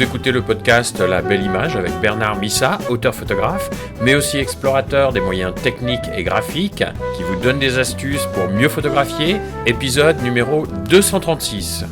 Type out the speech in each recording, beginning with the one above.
Vous écoutez le podcast La Belle Image avec Bernard Missa, auteur-photographe, mais aussi explorateur des moyens techniques et graphiques, qui vous donne des astuces pour mieux photographier, épisode numéro 236.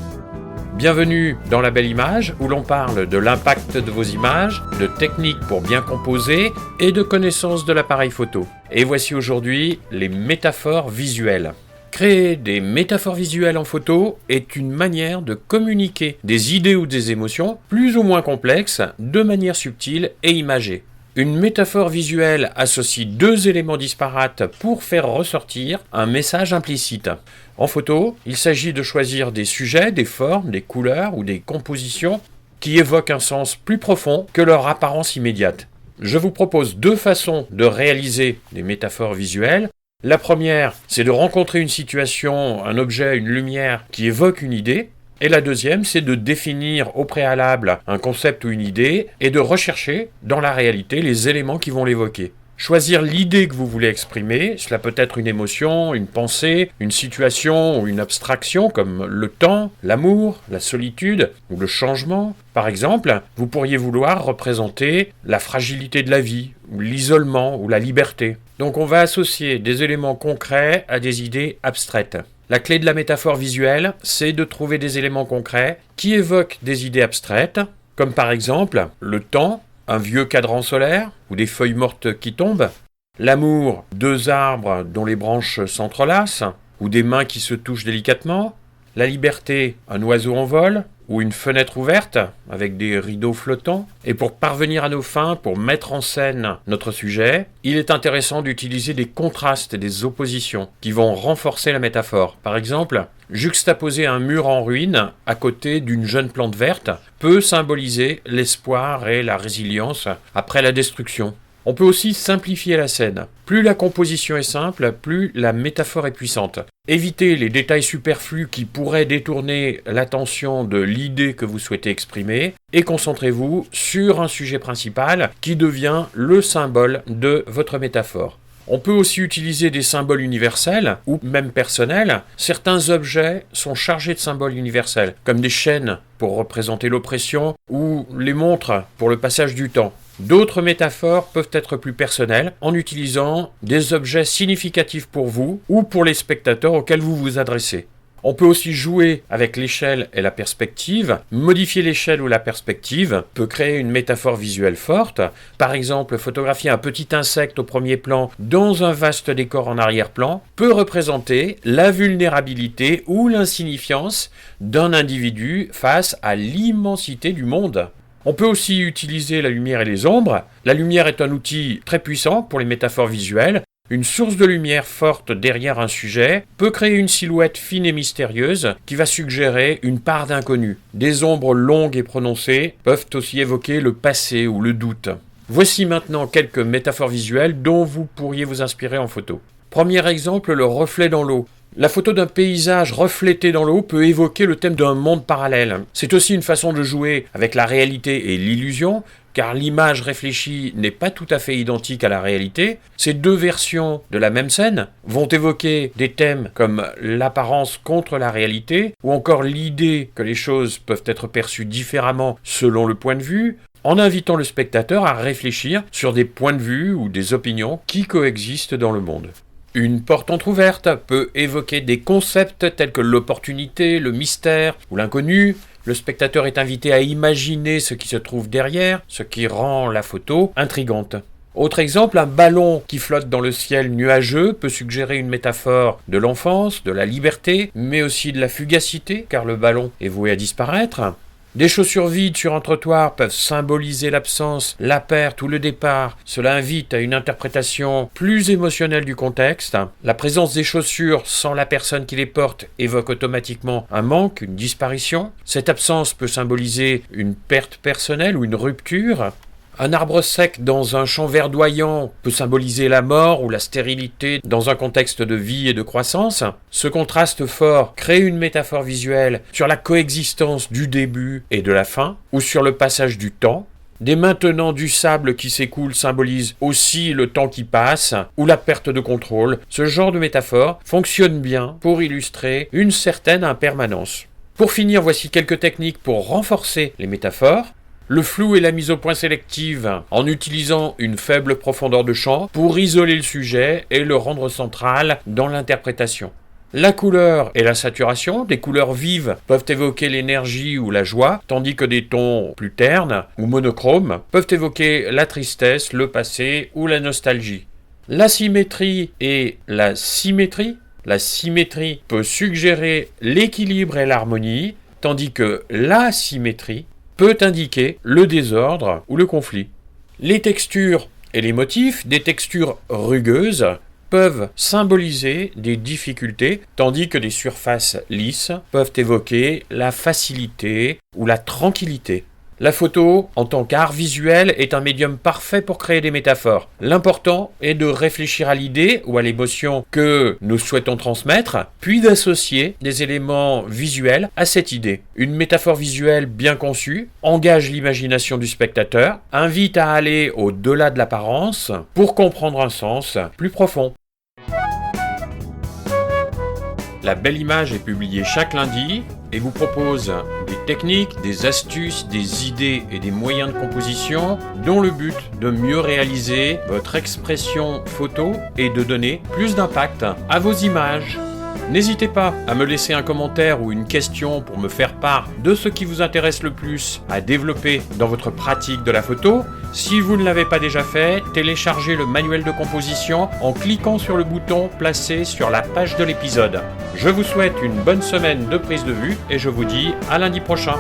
Bienvenue dans La Belle Image, où l'on parle de l'impact de vos images, de techniques pour bien composer et de connaissances de l'appareil photo. Et voici aujourd'hui les métaphores visuelles. Créer des métaphores visuelles en photo est une manière de communiquer des idées ou des émotions plus ou moins complexes de manière subtile et imagée. Une métaphore visuelle associe deux éléments disparates pour faire ressortir un message implicite. En photo, il s'agit de choisir des sujets, des formes, des couleurs ou des compositions qui évoquent un sens plus profond que leur apparence immédiate. Je vous propose deux façons de réaliser des métaphores visuelles. La première, c'est de rencontrer une situation, un objet, une lumière qui évoque une idée. Et la deuxième, c'est de définir au préalable un concept ou une idée et de rechercher dans la réalité les éléments qui vont l'évoquer. Choisir l'idée que vous voulez exprimer, cela peut être une émotion, une pensée, une situation ou une abstraction comme le temps, l'amour, la solitude ou le changement. Par exemple, vous pourriez vouloir représenter la fragilité de la vie, ou l'isolement ou la liberté. Donc on va associer des éléments concrets à des idées abstraites. La clé de la métaphore visuelle, c'est de trouver des éléments concrets qui évoquent des idées abstraites, comme par exemple le temps, un vieux cadran solaire ou des feuilles mortes qui tombent, l'amour, deux arbres dont les branches s'entrelacent ou des mains qui se touchent délicatement, la liberté, un oiseau en vol ou une fenêtre ouverte avec des rideaux flottants. Et pour parvenir à nos fins, pour mettre en scène notre sujet, il est intéressant d'utiliser des contrastes et des oppositions qui vont renforcer la métaphore. Par exemple, juxtaposer un mur en ruine à côté d'une jeune plante verte peut symboliser l'espoir et la résilience après la destruction. On peut aussi simplifier la scène. Plus la composition est simple, plus la métaphore est puissante. Évitez les détails superflus qui pourraient détourner l'attention de l'idée que vous souhaitez exprimer et concentrez-vous sur un sujet principal qui devient le symbole de votre métaphore. On peut aussi utiliser des symboles universels ou même personnels. Certains objets sont chargés de symboles universels, comme des chaînes pour représenter l'oppression ou les montres pour le passage du temps. D'autres métaphores peuvent être plus personnelles en utilisant des objets significatifs pour vous ou pour les spectateurs auxquels vous vous adressez. On peut aussi jouer avec l'échelle et la perspective. Modifier l'échelle ou la perspective peut créer une métaphore visuelle forte. Par exemple, photographier un petit insecte au premier plan dans un vaste décor en arrière-plan peut représenter la vulnérabilité ou l'insignifiance d'un individu face à l'immensité du monde. On peut aussi utiliser la lumière et les ombres. La lumière est un outil très puissant pour les métaphores visuelles. Une source de lumière forte derrière un sujet peut créer une silhouette fine et mystérieuse qui va suggérer une part d'inconnu. Des ombres longues et prononcées peuvent aussi évoquer le passé ou le doute. Voici maintenant quelques métaphores visuelles dont vous pourriez vous inspirer en photo. Premier exemple, le reflet dans l'eau. La photo d'un paysage reflété dans l'eau peut évoquer le thème d'un monde parallèle. C'est aussi une façon de jouer avec la réalité et l'illusion, car l'image réfléchie n'est pas tout à fait identique à la réalité. Ces deux versions de la même scène vont évoquer des thèmes comme l'apparence contre la réalité, ou encore l'idée que les choses peuvent être perçues différemment selon le point de vue, en invitant le spectateur à réfléchir sur des points de vue ou des opinions qui coexistent dans le monde. Une porte entrouverte peut évoquer des concepts tels que l'opportunité, le mystère ou l'inconnu. Le spectateur est invité à imaginer ce qui se trouve derrière, ce qui rend la photo intrigante. Autre exemple, un ballon qui flotte dans le ciel nuageux peut suggérer une métaphore de l'enfance, de la liberté, mais aussi de la fugacité, car le ballon est voué à disparaître. Des chaussures vides sur un trottoir peuvent symboliser l'absence, la perte ou le départ. Cela invite à une interprétation plus émotionnelle du contexte. La présence des chaussures sans la personne qui les porte évoque automatiquement un manque, une disparition. Cette absence peut symboliser une perte personnelle ou une rupture. Un arbre sec dans un champ verdoyant peut symboliser la mort ou la stérilité dans un contexte de vie et de croissance. Ce contraste fort crée une métaphore visuelle sur la coexistence du début et de la fin, ou sur le passage du temps. Dès maintenant, du sable qui s'écoule symbolise aussi le temps qui passe ou la perte de contrôle. Ce genre de métaphore fonctionne bien pour illustrer une certaine impermanence. Pour finir, voici quelques techniques pour renforcer les métaphores. Le flou et la mise au point sélective en utilisant une faible profondeur de champ pour isoler le sujet et le rendre central dans l'interprétation. La couleur et la saturation, des couleurs vives peuvent évoquer l'énergie ou la joie, tandis que des tons plus ternes ou monochromes peuvent évoquer la tristesse, le passé ou la nostalgie. La symétrie et la symétrie. La symétrie peut suggérer l'équilibre et l'harmonie, tandis que l'asymétrie peut indiquer le désordre ou le conflit. Les textures et les motifs, des textures rugueuses, peuvent symboliser des difficultés, tandis que des surfaces lisses peuvent évoquer la facilité ou la tranquillité. La photo, en tant qu'art visuel, est un médium parfait pour créer des métaphores. L'important est de réfléchir à l'idée ou à l'émotion que nous souhaitons transmettre, puis d'associer des éléments visuels à cette idée. Une métaphore visuelle bien conçue engage l'imagination du spectateur, invite à aller au-delà de l'apparence pour comprendre un sens plus profond. La Belle Image est publiée chaque lundi et vous propose des techniques, des astuces, des idées et des moyens de composition dont le but de mieux réaliser votre expression photo et de donner plus d'impact à vos images. N'hésitez pas à me laisser un commentaire ou une question pour me faire part de ce qui vous intéresse le plus à développer dans votre pratique de la photo. Si vous ne l'avez pas déjà fait, téléchargez le manuel de composition en cliquant sur le bouton placé sur la page de l'épisode. Je vous souhaite une bonne semaine de prise de vue et je vous dis à lundi prochain.